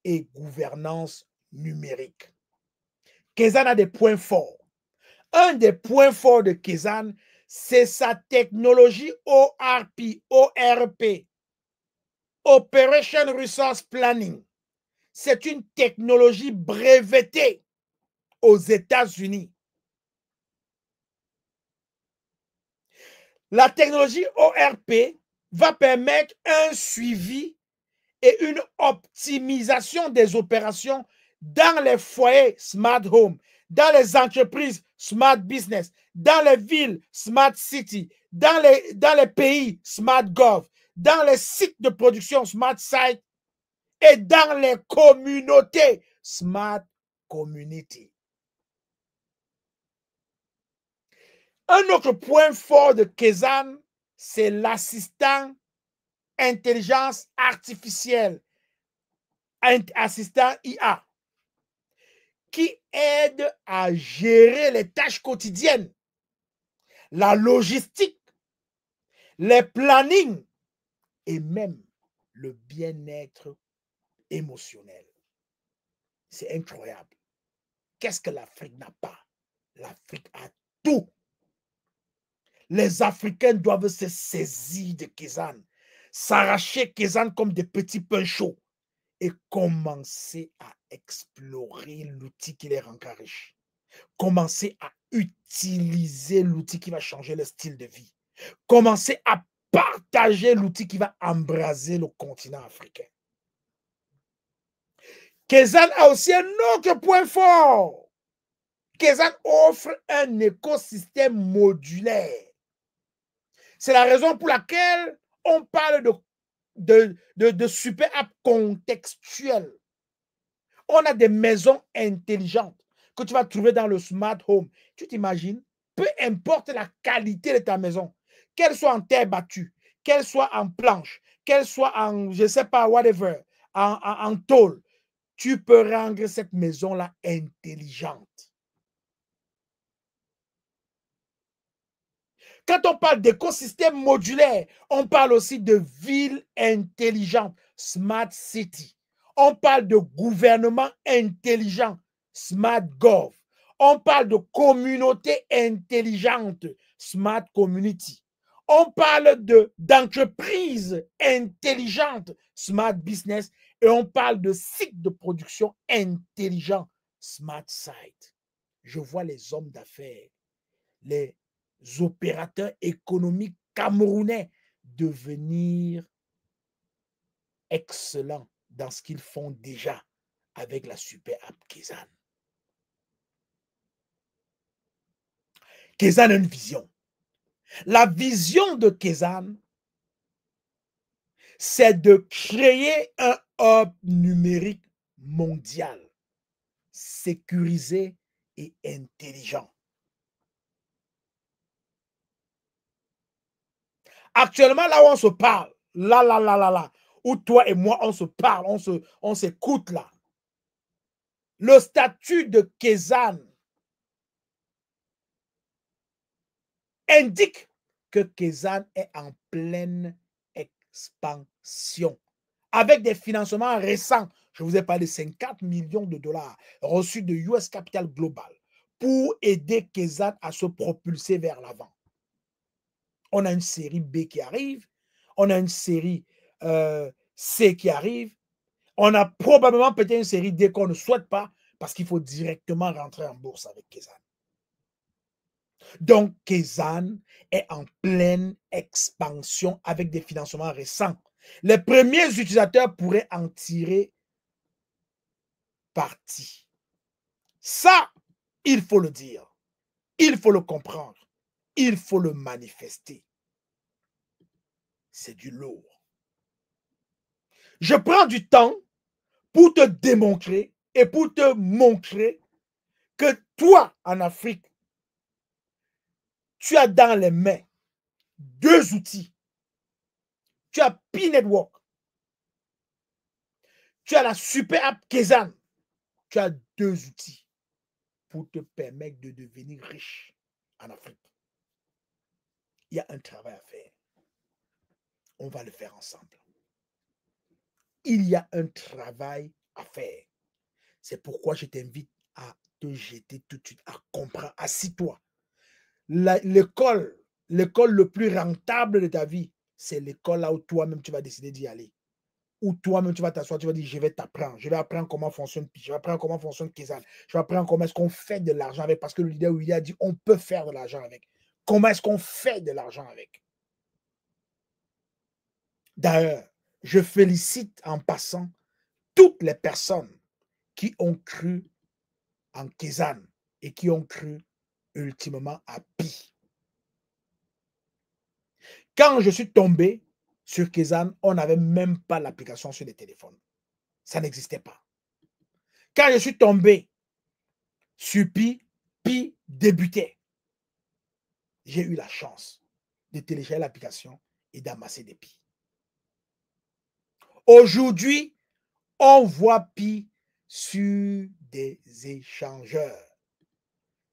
et gouvernance numérique. Kezan a des points forts. Un des points forts de Kezan, c'est sa technologie ORP, Operation Resource Planning. C'est une technologie brevetée aux États-Unis. La technologie ORP va permettre un suivi et une optimisation des opérations dans les foyers Smart Home, dans les entreprises Smart Business, dans les villes Smart City, dans les pays Smart Gov, dans les sites de production Smart Site et dans les communautés Smart Community. Un autre point fort de Kezan, c'est l'assistant intelligence artificielle, assistant IA, qui aide à gérer les tâches quotidiennes, la logistique, les plannings et même le bien-être émotionnel. C'est incroyable. Qu'est-ce que l'Afrique n'a pas? L'Afrique a tout. Les Africains doivent se saisir de Kezan, s'arracher Kezan comme des petits pains chauds et commencer à explorer l'outil qui les rend riches. Commencer à utiliser l'outil qui va changer le style de vie. Commencer à partager l'outil qui va embraser le continent africain. Kezan a aussi un autre point fort. Kezan offre un écosystème modulaire. C'est la raison pour laquelle on parle de super app contextuelle. On a des maisons intelligentes que tu vas trouver dans le smart home. Tu t'imagines, peu importe la qualité de ta maison, qu'elle soit en terre battue, qu'elle soit en planche, qu'elle soit en, je ne sais pas, whatever, en tôle, tu peux rendre cette maison-là intelligente. Quand on parle d'écosystème modulaire, on parle aussi de ville intelligente, smart city. On parle de gouvernement intelligent, smart gov. On parle de communauté intelligente, smart community. On parle d'entreprise intelligente, smart business. Et on parle de site de production intelligent, smart site. Je vois les hommes d'affaires, les opérateurs économiques camerounais devenir excellents dans ce qu'ils font déjà avec la super app Kezan. Kezan a une vision. La vision de Kezan, c'est de créer un hub numérique mondial, sécurisé et intelligent. Actuellement, là où on se parle, là, où toi et moi, on se parle, on s'écoute là. Le statut de Kezan indique que Kezan est en pleine expansion. Avec des financements récents, je vous ai parlé de 50 millions de dollars reçus de US Capital Global pour aider Kezan à se propulser vers l'avant. On a une série B qui arrive, on a une série C qui arrive, on a probablement peut-être une série D qu'on ne souhaite pas parce qu'il faut directement rentrer en bourse avec Kezan. Donc, Kezan est en pleine expansion avec des financements récents. Les premiers utilisateurs pourraient en tirer parti. Ça, il faut le dire. Il faut le comprendre. Il faut le manifester. C'est du lourd. Je prends du temps pour te démontrer et pour te montrer que toi, en Afrique, tu as dans les mains deux outils. Tu as P-Network. Tu as la super app Kezan. Tu as deux outils pour te permettre de devenir riche en Afrique. Il y a un travail à faire. On va le faire ensemble. Il y a un travail à faire. C'est pourquoi je t'invite à te jeter tout de suite, à comprendre. Assis-toi. L'école le plus rentable de ta vie, c'est l'école là où toi-même tu vas décider d'y aller. Où toi-même tu vas t'asseoir, tu vas dire, je vais t'apprendre. Je vais apprendre comment fonctionne Pi. Je vais apprendre comment fonctionne Kezan. Je vais apprendre comment est-ce qu'on fait de l'argent avec. Parce que le leader William a dit, on peut faire de l'argent avec. Comment est-ce qu'on fait de l'argent avec? D'ailleurs, je félicite en passant toutes les personnes qui ont cru en Kezan et qui ont cru ultimement à Pi. Quand je suis tombé sur Kezan, on n'avait même pas l'application sur les téléphones. Ça n'existait pas. Quand je suis tombé sur Pi, Pi débutait. J'ai eu la chance de télécharger l'application et d'amasser des Pi. Aujourd'hui, on voit Pi sur des échangeurs.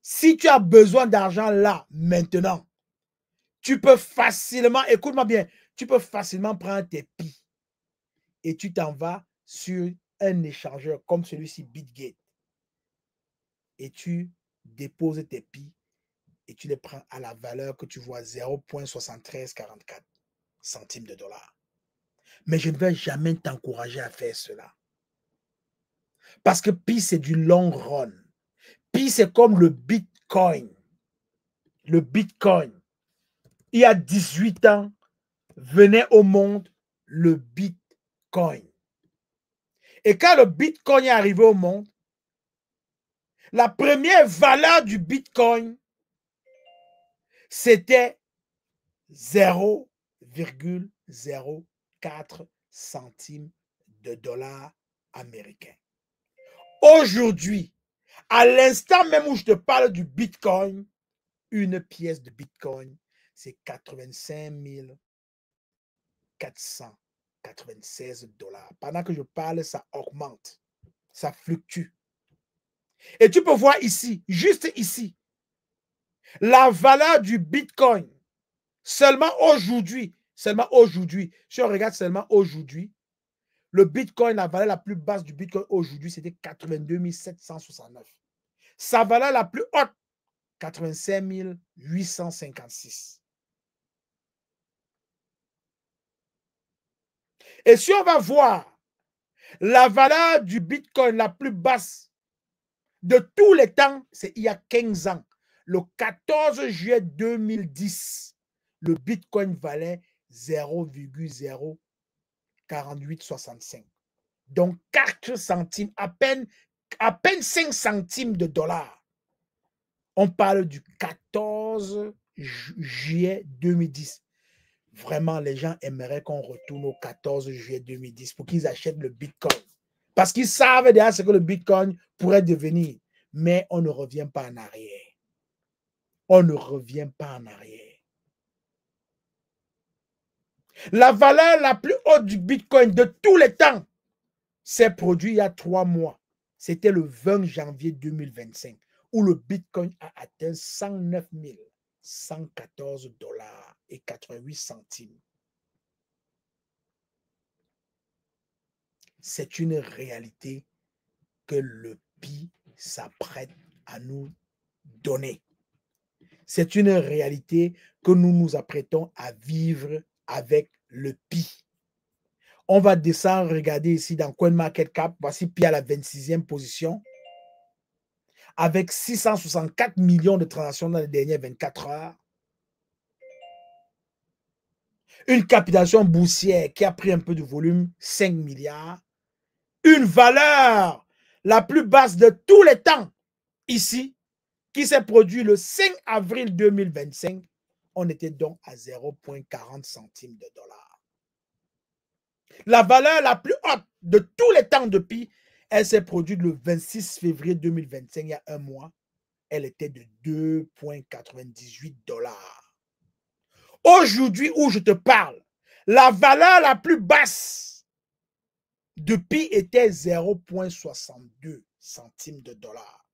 Si tu as besoin d'argent là, maintenant, tu peux facilement, écoute-moi bien, tu peux facilement prendre tes Pi et tu t'en vas sur un échangeur comme celui-ci, BitGate. Et tu déposes tes Pi et tu les prends à la valeur que tu vois, 0,7344 centimes de dollars. Mais je ne vais jamais t'encourager à faire cela. Parce que Pi, c'est du long run. Pi, c'est comme le Bitcoin. Le Bitcoin. Il y a 18 ans, venait au monde le Bitcoin. Et quand le Bitcoin est arrivé au monde, la première valeur du Bitcoin, c'était 0,04 centimes de dollars américains. Aujourd'hui, à l'instant même où je te parle du Bitcoin, une pièce de Bitcoin, c'est 85 400 96 dollars. Pendant que je parle, ça augmente, ça fluctue. Et tu peux voir ici, juste ici, la valeur du Bitcoin, seulement aujourd'hui, si on regarde seulement aujourd'hui, le Bitcoin, la valeur la plus basse du Bitcoin aujourd'hui, c'était 82 769. Sa valeur la plus haute, 85 856. Et si on va voir la valeur du Bitcoin la plus basse de tous les temps, c'est il y a 15 ans. Le 14 juillet 2010, le Bitcoin valait 0,04865. Donc 4 centimes, à peine 5 centimes de dollars. On parle du 14 juillet 2010. Vraiment, les gens aimeraient qu'on retourne au 14 juillet 2010 pour qu'ils achètent le Bitcoin. Parce qu'ils savent déjà ce que le Bitcoin pourrait devenir. Mais on ne revient pas en arrière. On ne revient pas en arrière. La valeur la plus haute du Bitcoin de tous les temps s'est produite il y a 3 mois. C'était le 20 janvier 2025, où le Bitcoin a atteint 109 114 dollars et 88 centimes. C'est une réalité que le PI s'apprête à nous donner. C'est une réalité que nous nous apprêtons à vivre avec le PI. On va descendre, regarder ici dans CoinMarketCap. Voici PI à la 26e position avec 664 millions de transactions dans les dernières 24 heures. Une capitalisation boursière qui a pris un peu de volume, 5 milliards. Une valeur la plus basse de tous les temps ici, qui s'est produit le 5 avril 2025. On était donc à 0,40 centimes de dollars. La valeur la plus haute de tous les temps depuis, elle s'est produite le 26 février 2025, il y a un mois. Elle était de 2,98 dollars. Aujourd'hui où je te parle, la valeur la plus basse depuis était 0,62 centimes de dollars.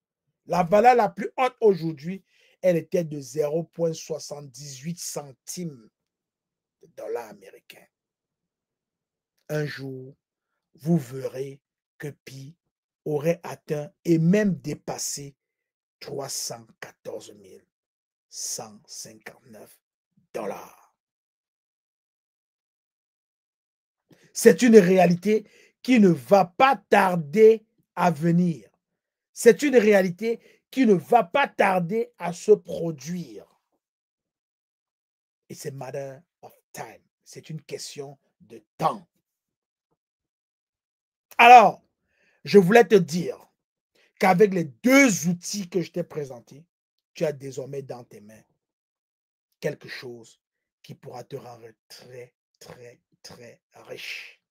La valeur la plus haute aujourd'hui, elle était de 0,78 centimes de dollars américains. Un jour, vous verrez que Pi aurait atteint et même dépassé 314 159 dollars. C'est une réalité qui ne va pas tarder à venir. C'est une réalité qui ne va pas tarder à se produire. It's a matter of time. C'est une question de temps. Alors, je voulais te dire qu'avec les 2 outils que je t'ai présentés, tu as désormais dans tes mains quelque chose qui pourra te rendre très, très, très riche.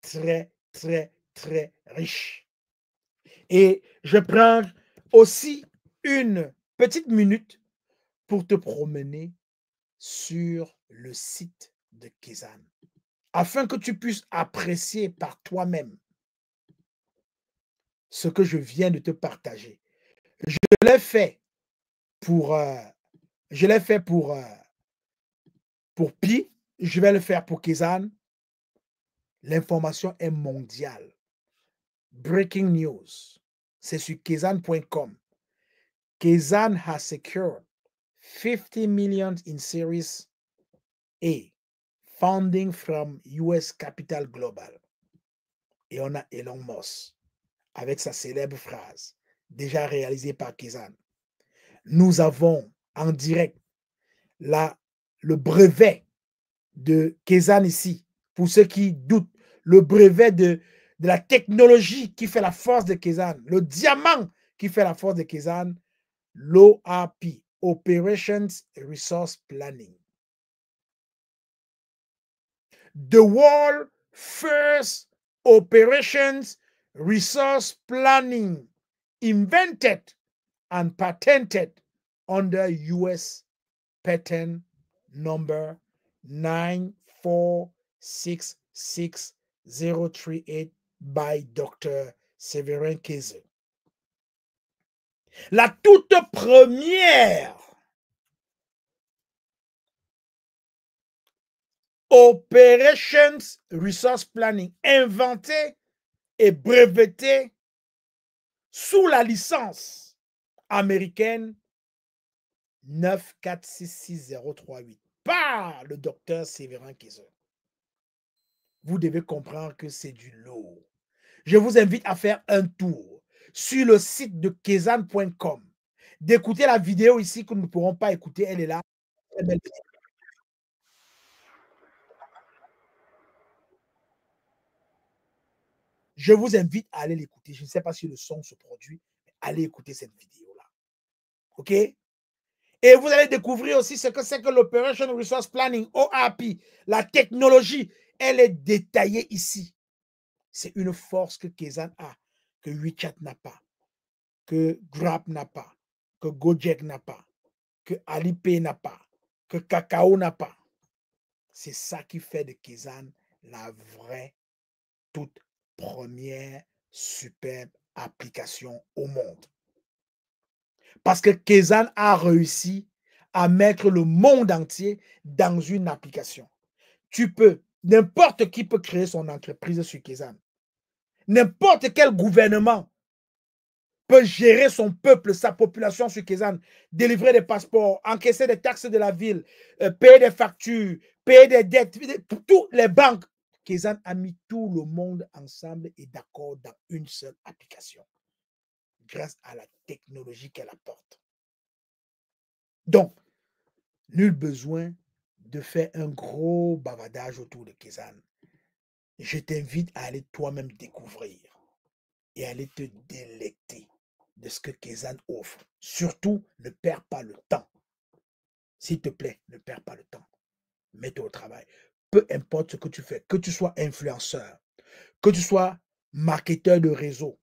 Très, très, très riche. Et je prends aussi une petite minute pour te promener sur le site de Kezan, afin que tu puisses apprécier par toi-même ce que je viens de te partager. Je l'ai fait pour Pi, je vais le faire pour Kezan. L'information est mondiale. Breaking news. C'est sur kezan.com. Kezan has secured 50 million in Series A funding from US Capital Global. Et on a Elon Musk avec sa célèbre phrase, déjà réalisée par Kezan. Nous avons en direct le brevet de Kezan ici. Pour ceux qui doutent, le brevet de la technologie qui fait la force de Kezan, le diamant qui fait la force de Kezan, l'ORP, Operations Resource Planning. The world first Operations Resource Planning invented and patented under US patent number 946 66038 by Dr. Séverin Keze. La toute première Operations Resource Planning inventée et brevetée sous la licence américaine 9466038 par le docteur Séverin Keze. Vous devez comprendre que c'est du lourd. Je vous invite à faire un tour sur le site de kezan.com, d'écouter la vidéo ici que nous ne pourrons pas écouter, elle est là. Je vous invite à aller l'écouter. Je ne sais pas si le son se produit, mais allez écouter cette vidéo-là. OK? Et vous allez découvrir aussi ce que c'est que l'Operation Resource Planning, ORP. La technologie, elle est détaillée ici. C'est une force que Kezan a, que WeChat n'a pas, que Grab n'a pas, que Gojek n'a pas, que Alipay n'a pas, que Kakao n'a pas. C'est ça qui fait de Kezan la vraie, toute première, superbe application au monde. Parce que Kezan a réussi à mettre le monde entier dans une application. N'importe qui peut créer son entreprise sur Kezan. N'importe quel gouvernement peut gérer son peuple, sa population sur Kezan, délivrer des passeports, encaisser des taxes de la ville, payer des factures, payer des dettes, toutes les banques. Kezan a mis tout le monde ensemble et d'accord dans une seule application, grâce à la technologie qu'elle apporte. Donc, nul besoin de faire un gros bavardage autour de Kezan. Je t'invite à aller toi-même découvrir et aller te délecter de ce que Kezan offre. Surtout, ne perds pas le temps. S'il te plaît, ne perds pas le temps. Mets-toi au travail. Peu importe ce que tu fais, que tu sois influenceur, que tu sois marketeur de réseau,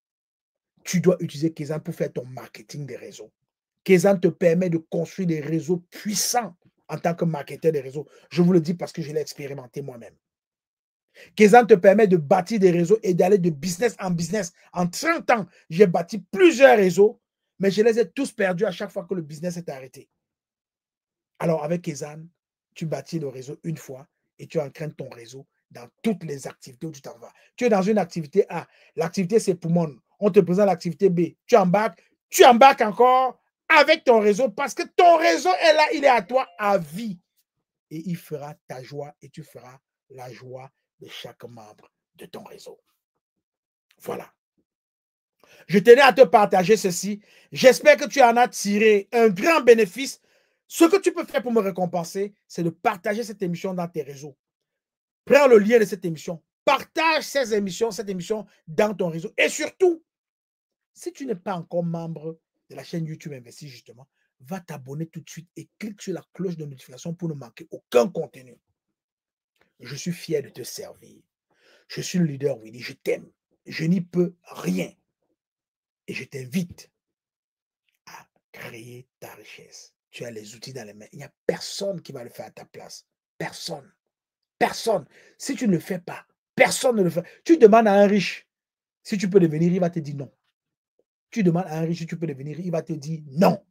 tu dois utiliser Kezan pour faire ton marketing des réseaux. Kezan te permet de construire des réseaux puissants en tant que marketeur des réseaux. Je vous le dis parce que je l'ai expérimenté moi-même. Kezan te permet de bâtir des réseaux et d'aller de business en business. En 30 ans, j'ai bâti plusieurs réseaux, mais je les ai tous perdus à chaque fois que le business est arrêté. Alors, avec Kezan, tu bâtis le réseau une fois et tu entraînes ton réseau dans toutes les activités où tu t'en vas. Tu es dans une activité A. L'activité, c'est Poumon. On te présente l'activité B. Tu embarques encore avec ton réseau parce que ton réseau est là, il est à toi à vie. Et il fera ta joie et tu feras la joie de chaque membre de ton réseau. Voilà. Je tenais à te partager ceci. J'espère que tu en as tiré un grand bénéfice. Ce que tu peux faire pour me récompenser, c'est de partager cette émission dans tes réseaux. Prends le lien de cette émission. Partage cette émission dans ton réseau. Et surtout, si tu n'es pas encore membre de la chaîne YouTube Investis, justement, va t'abonner tout de suite et clique sur la cloche de notification pour ne manquer aucun contenu. Je suis fier de te servir. Je suis le leader Willy. Je t'aime. Je n'y peux rien. Et je t'invite à créer ta richesse. Tu as les outils dans les mains. Il n'y a personne qui va le faire à ta place. Personne. Personne. Si tu ne le fais pas, personne ne le fait. Tu demandes à un riche si tu peux devenir, il va te dire non. Tu demandes à un riche si tu peux devenir, il va te dire non.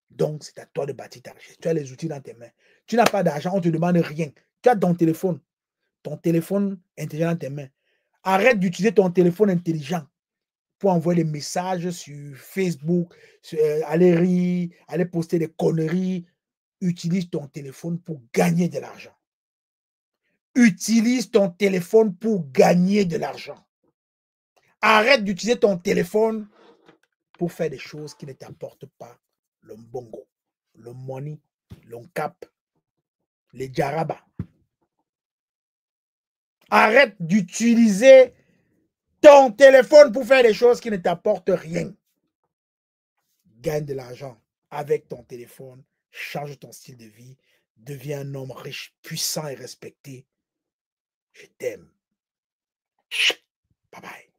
Donc, c'est à toi de bâtir ta richesse. Tu as les outils dans tes mains. Tu n'as pas d'argent, on ne te demande rien. Tu as ton téléphone intelligent dans tes mains. Arrête d'utiliser ton téléphone intelligent pour envoyer des messages sur Facebook, aller rire, aller poster des conneries. Utilise ton téléphone pour gagner de l'argent. Utilise ton téléphone pour gagner de l'argent. Arrête d'utiliser ton téléphone pour faire des choses qui ne t'apportent pas le bongo, le money, le cap, les jaraba. Arrête d'utiliser ton téléphone pour faire des choses qui ne t'apportent rien. Gagne de l'argent avec ton téléphone, change ton style de vie, deviens un homme riche, puissant et respecté. Je t'aime. Bye bye.